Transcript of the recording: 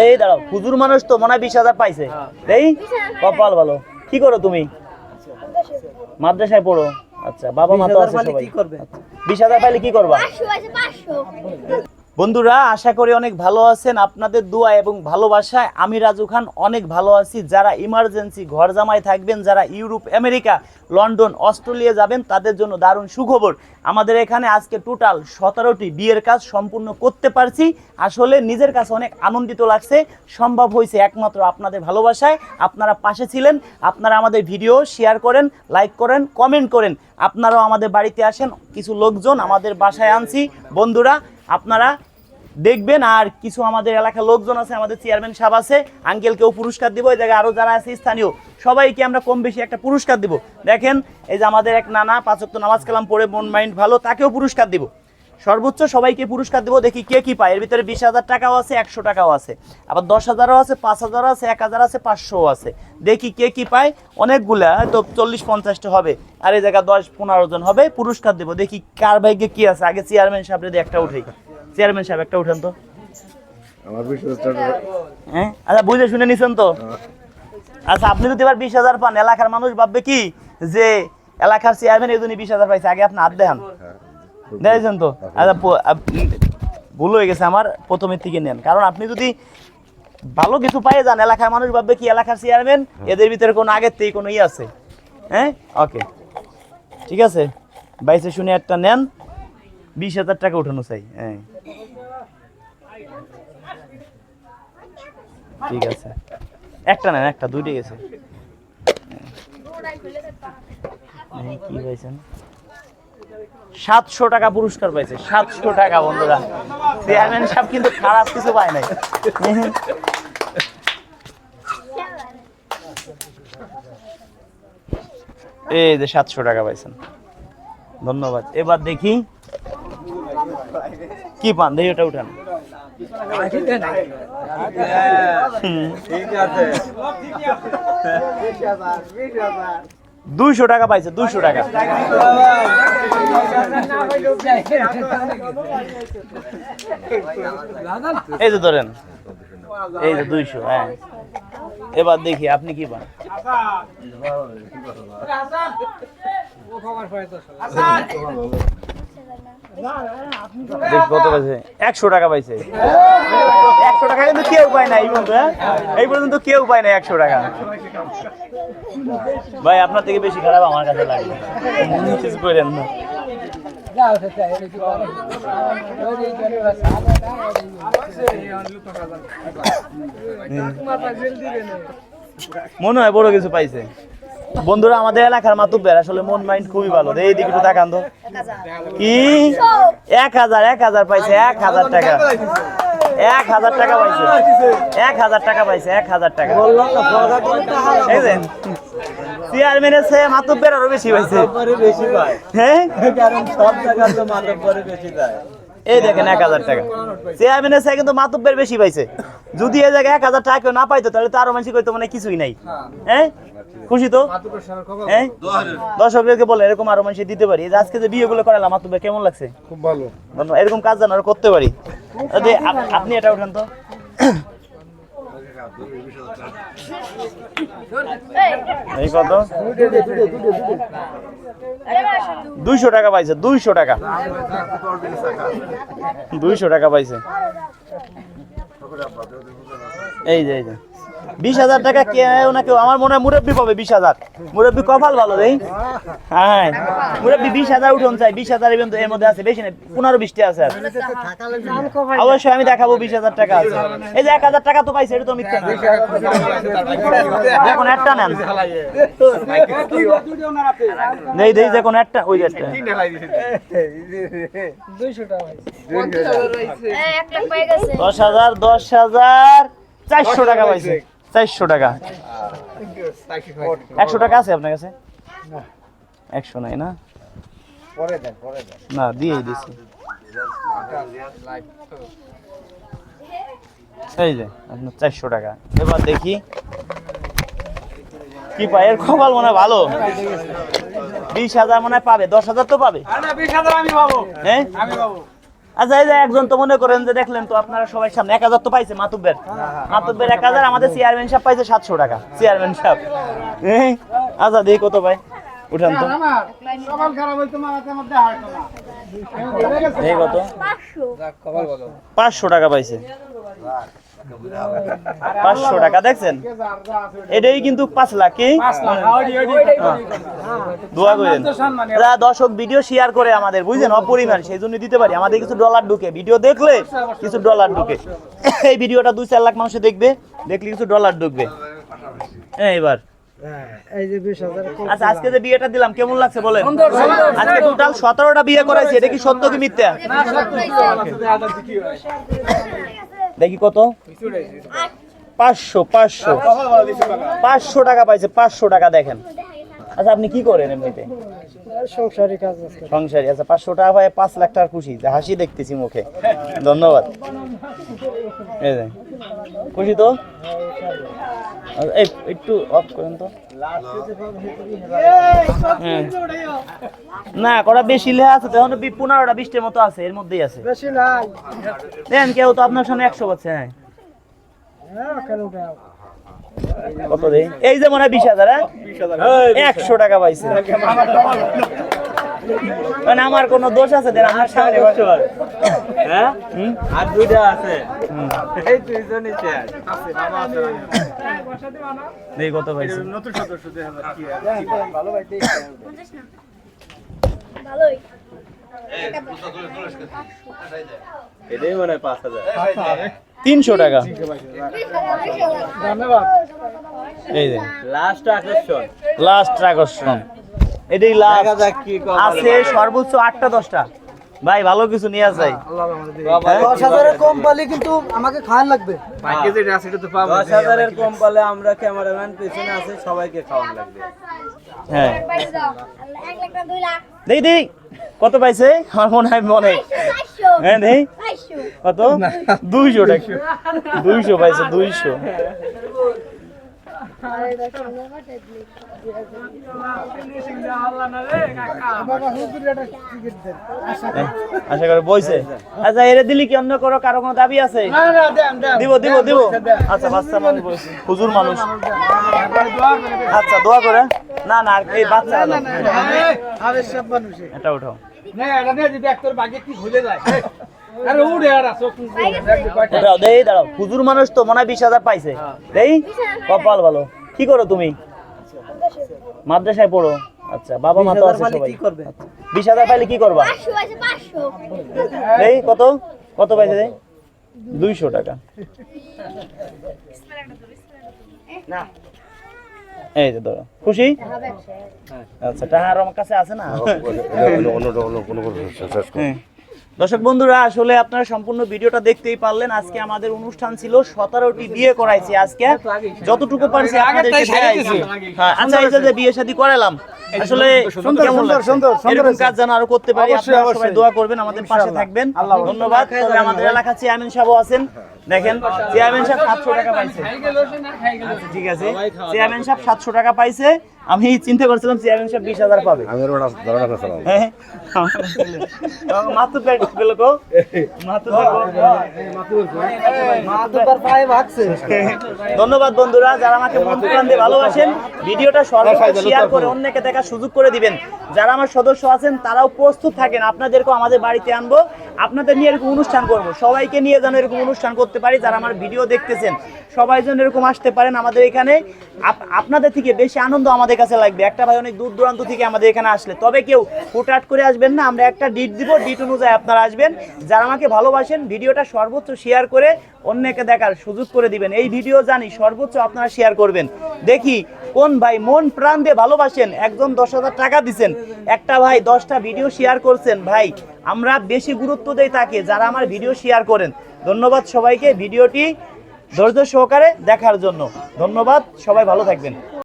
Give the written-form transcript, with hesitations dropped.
এই দাঁড়াও, হুজুর মানুষ তো মনে হয় 20,000 পাইছে। এই কপাল ভালো। কি করো তুমি? মাদ্রাসায় পড়ো। আচ্ছা, বাবা মা তো আছে সবাই। 20,000 পাইলে কি করবা? বন্ধুরা, আশা করি অনেক ভালো আছেন। আপনাদের দোয়া এবং ভালোবাসায় আমি রাজু খান অনেক ভালো আছি। যারা ইমার্জেন্সি ঘর জামাই থাকবেন, যারা ইউরোপ, আমেরিকা, লন্ডন, অস্ট্রেলিয়া যাবেন, তাদের জন্য দারুণ সুখবর। আমাদের এখানে আজকে টোটাল 17টি বিয়ের কাজ সম্পূর্ণ করতে পারছি। আসলে নিজের কাছে অনেক আনন্দিত লাগছে। সম্ভব হয়েছে একমাত্র আপনাদের ভালোবাসায়। আপনারা পাশে ছিলেন, আপনারা আমাদের ভিডিও শেয়ার করেন, লাইক করেন, কমেন্ট করেন। আপনারাও আমাদের বাড়িতে আসেন, কিছু লোকজন আমাদের বাসায় আনছি। বন্ধুরা, আপনারা দেখবেন। আর কিছু আমাদের এলাকার লোকজন আছে, আমাদের চেয়ারম্যান সাহেব আছে, আঙ্কেলকেও পুরস্কার দিব। এই জায়গায় আরও যারা আছে স্থানীয় সবাইকে আমরা কম বেশি একটা পুরস্কার দিব। দেখেন, এই যে আমাদের এক নানা 5 ওয়াক্ত নামাজ কালাম পড়ে মন মাইন্ড ভালো, তাকেও পুরস্কার দিব। সর্বোচ্চ সবাইকে পুরস্কার দেবো। দেখি কে কি পায়। এর ভিতরে 20,000 টাকাও আছে, 100 টাকাও আছে, আবার 10,000ও আছে, 5,000 আছে, 1,000 আছে, 500ও আছে। দেখি কে কি পায়। অনেকগুলা, হয়তো 40-50টা হবে। আর এই জায়গায় 10-15 জন হবে। পুরস্কার দেবো। দেখি কার ভাগ্যে কি আছে। আগে চেয়ারম্যান সাহেব যদি একটা উঠেই। চেয়ারম্যান সাহেব একটা উঠেন তো। হ্যাঁ, আচ্ছা, বুঝে শুনে নিছেন তো। আচ্ছা, আপনি যদি এবার 20,000 পান, এলাকার মানুষ ভাববে কি যে এলাকার চেয়ারম্যান এই জন্য 20,000 পাইছে। আগে আপনি হাত দেখান, দেখেছেন তো। আচ্ছা, ভুল হয়ে গেছে আমার, প্রথমের থেকে নেন। কারণ আপনি যদি ভালো কিছু পাইয়ে যান, এলাকার মানুষ ভাববে কি এলাকার চেয়ারম্যান, এদের ভিতরে কোনো আগের থেকে কোনো আছে। হ্যাঁ, ওকে, ঠিক আছে। বাইসে শুনে একটা নেন, 20,000 টাকা উঠানো চাই। হ্যাঁ, ঠিক আছে। একটা নেন, একটা, দুইটাই গেছে। কি পাইছেন? 700 টাকা পুরস্কার পাইছে। 700 টাকা। বন্ধুরা, চেয়ারম্যান সাহেব কিন্তু খারাপ কিছু পায় নাই। এই যে 700 টাকা পাইছেন, ধন্যবাদ। এবার দেখি কি পান, দেখি ওটা উঠান। 200 টাকা পাইছে, 200 টাকা। এই যে ধরেন, এই যে 200। হ্যাঁ, এবার দেখি আপনি কি পান। কত পাইছে? 100 টাকা পাইছে। 100 টাকা কিন্তু কেউ পায় না এই পর্যন্ত। এই পর্যন্ত কেউ পায় না 100 টাকা। ভাই, আপনার থেকে বেশি খারাপ আমার কাছে লাগে। কিছু করেন না। মনে হয় বড় কিছু পাইছে। বন্ধুরা, আমাদের এলাকার মাতুব্বের আসলে মন মাইন্ড খুবই ভালো। এই দিকে একটু তাকান তো। কি 1,000 পাইছে? 1,000 টাকা। 1,000 টাকা পাইছে। 1,000 টাকা পাইছে। 1,000 টাকা। চেয়ারম্যানের চেয়ে মাতুব্বের আরো বেশি পাইছে। হ্যাঁ, এই দেখেন 1,000 টাকা। চেয়ারম্যানের চেয়ে কিন্তু মাতুব্বের বেশি পাইছে। যদি এই জায়গায় 1,000 টাকা কেউ না পাইতো, তাহলে তো আরো মানুষ কইতো মানে কিছুই নাই। হ্যাঁ, খুশি তো? হ্যাঁ, দর্শকদেরকে বলে এরকম আরো মানুষ দিতে পারি। আজকে যে বিয়েগুলো করালাম, মাতুব্বের কেমন লাগছে? খুব ভালো। এরকম কাজ যেন করতে পারি। আপনি এটা উঠেন তো। এই কত? 200 টাকা পাইছে। 200 টাকা। 200 টাকা পাইছে। এই যে 20,000 টাকা কেউ না কেউ, আমার মনে হয় মুরব্বী পাবে 20,000। মুরব্বী কপাল ভালো দেই। হ্যাঁ, মুরব্বী 20,000 উঠন চাই। 20,000 এর মধ্যে আছে, বেশি নেই, 15-20টা আছে। অবশ্যই আমি দেখাবো 20,000 টাকা আছে। এই যে 1,000 টাকা তো পাইছে, এটা তো মিথ্যা না। দেখুন, একটা নেন। নেই দেই, দেখুন একটা, ওই একটা 10,000, 10,000, 400 টাকা পাইছে। 400 টাকা। 100 টাকা আছে আপনার কাছে? 100 নাই না? না, দিয়েই দিছি। এই যে আপনার 400 টাকা। এবার দেখি কি পায়। এর কপাল মনে হয় ভালো। 20,000 মনে হয় পাবে। 10,000 তো পাবে। 20,000 আমি পাবো। হ্যাঁ, আমি পাবো। আচ্ছা এই যে একজন তো মনে করেন যে দেখলেন তো আপনারা সবাই সামনে 1000 তো পাইছে মাতুব্বের 1000, আমাদের চেয়ারম্যান সাহেব পাইছে 700 টাকা চেয়ারম্যান সাহেব। আচ্ছা দেখি কত ভাই উঠান তো এই কত 500 টাকা পাইছে 500 টাকা দেখছেন এটাই কিন্তু 5 লাখ কি দোয়া করেন দর্শক ভিডিও শেয়ার করে আমাদের বুঝছেন অপরিমাণ সেই জন্য দিতে পারি আমাদের কিছু ডলার ঢুকে ভিডিও দেখলে কিছু ডলার ঢুকে এই ভিডিওটা 2-4 লাখ মানুষ দেখবে দেখলে কিছু ডলার ঢুকবে এইবার আচ্ছা আজকে যে বিয়েটা দিলাম কেমন লাগছে বলেন আজকে টোটাল 17টা বিয়ে করাইছি এটা কি সত্য কি মিথ্যা দেখি কত 500 টাকা পাইছে 500 টাকা দেখেন আচ্ছা আপনি কি করেন এমনিতে সংসারী কাজ সংসারী আচ্ছা 500 টাকা পায় 5 লাখ টাকার খুশি হাসি দেখতেছি মুখে ধন্যবাদ এই যে খুশি তো এই একটু অফ করেন তো না কটা বেশি লেখা আছে তখন 15টা 20টার মতো আছে এর মধ্যেই আছে বেশি নাই দেন কেউ তো আপনার সামনে 100 বলছে হ্যাঁ কত দেই এই যে মনে হয় 20,000 হ্যাঁ 100 টাকা পাইছে মানে আমার কোনো দোষ আছে দেন আমার সামনে বসে হ্যাঁ আর দুইটা আছে এই দুইজনই আছে মামা আছে দেই কত পাইছে নতুন সদস্য কি ভালো ভাই ভালোই এটাই মনে হয় 5,000 300 টাকা ধন্যবাদ এই যে লাস্ট আকর্ষণ এটাই লাস্ট আছে সর্বোচ্চ 8টা 10টা ভাই ভালো কিছু নিয়ে যাই 10,000 এর কম পালে কিন্তু আমাকে খাওয়ান লাগবে ভাগ্যে যেটা আছে এটা তো পাবো 10,000 এর কম পালে আমরা ক্যামেরাম্যান পেছনে আছে সবাইকে খাওয়ান লাগবে হ্যাঁ 1 লাখ না 2 লাখ দেই দেই কত পাইছে আমার মনে হয় মনে হ্যাঁ দেই কত 200 টাকা 200 পাইছে 200 আশা করি বইছে আচ্ছা এর দিলি কি অন্য কারো কোনো দাবি আছে দিব দিব দিব আচ্ছা বাচ্চা মানুষ বইছে হুজুর মানুষ আচ্ছা দোয়া করে না না এই বাচ্চা আরে সব মানুষ এটা উঠাও না এটা নিয়ে যদি একটর ভাগ্যে কি ভুলে যায় আরে উড়ে আর আসো দাঁড়াও দেই দাঁড়াও হুজুর মানুষ তো মনে হয় 20,000 পাইছে দেই কপাল ভালো কি করো তুমি মাদ্রাসায় পড়ো আচ্ছা বাবা মা তো আছে সবাই কি করবে 20,000 পাইলে কি করবা 500 আছে 500 দেই কত কত পাইছে দেই 200 টাকা না এই যে ধরো খুশি আচ্ছা টাকা আমার কাছে আছে না দর্শক বন্ধুরা আসলে আপনারা সম্পূর্ণ ভিডিওটা দেখতেই পারলেন আজকে আমাদের অনুষ্ঠান ছিল 17টি বিয়ে করাইছি আজকে যতটুকু পারছি আপনাদেরকে দেখাইছি হ্যাঁ আচ্ছা এই যে বিয়ে শাদী করালাম আসলে কেমন লাগছে এরকম কাজ যেন আরো করতে পারি আপনারা সবাই দোয়া করবেন আমাদের পাশে থাকবেন ধন্যবাদ তবে আমাদের এলাকা চেয়ারম্যান সাহেব আছেন দেখেন চেয়ারম্যান সাহেব 700 টাকা পাইছে ঠিক আছে চেয়ারম্যান সাহেব 700 টাকা পাইছে আমি চিন্তা করছিলাম চেয়ারম্যান সাহেব 20,000 পাবে আমি ওটা ধরা না সালাম হ্যাঁ মাত্র পেট বেলকো মাত্র মাত্র পায়ে ভাগছে ধন্যবাদ বন্ধুরা যারা আমাকে মন প্রাণ দিয়ে ভালোবাসেন ভিডিওটা সর্বোচ্চ শেয়ার করে অন্যকে দেখার সুযোগ করে দিবেন যারা আমার সদস্য আছেন তারাও প্রস্তুত থাকেন আপনাদেরকেও আমাদের বাড়িতে আনবো আপনাদের নিয়ে এরকম অনুষ্ঠান করব সবাইকে নিয়ে যেন এরকম অনুষ্ঠান করতে পারি যারা আমার ভিডিও দেখতেছেন সবাই যেন এরকম আসতে পারেন আমাদের এখানে আপনাদের থেকে বেশি আনন্দ আমাদের কাছে লাগবে একটা ভাই অনেক দূর দূরান্ত থেকে আমাদের এখানে আসলে তবে কেউ হুটহাট করে আসবেন না আমরা একটা ডিট দিব ডিট অনুযায়ী আপনারা আসবেন যারা আমাকে ভালোবাসেন ভিডিওটা সর্বোচ্চ শেয়ার করে অন্যকে দেখার সুযোগ করে দিবেন এই ভিডিও জানি সর্বোচ্চ আপনারা শেয়ার করবেন দেখি কোন ভাই মন প্রাণ দিয়ে ভালোবাসেন একজন 10,000 টাকা দিবেন একটা ভাই 10টা ভিডিও শেয়ার করছেন ভাই আমরা বেশি গুরুত্ব দেই তাকে যারা আমার ভিডিও শেয়ার করেন ধন্যবাদ সবাইকে ভিডিওটি ধৈর্য সহকারে দেখার জন্য ধন্যবাদ সবাই ভালো থাকবেন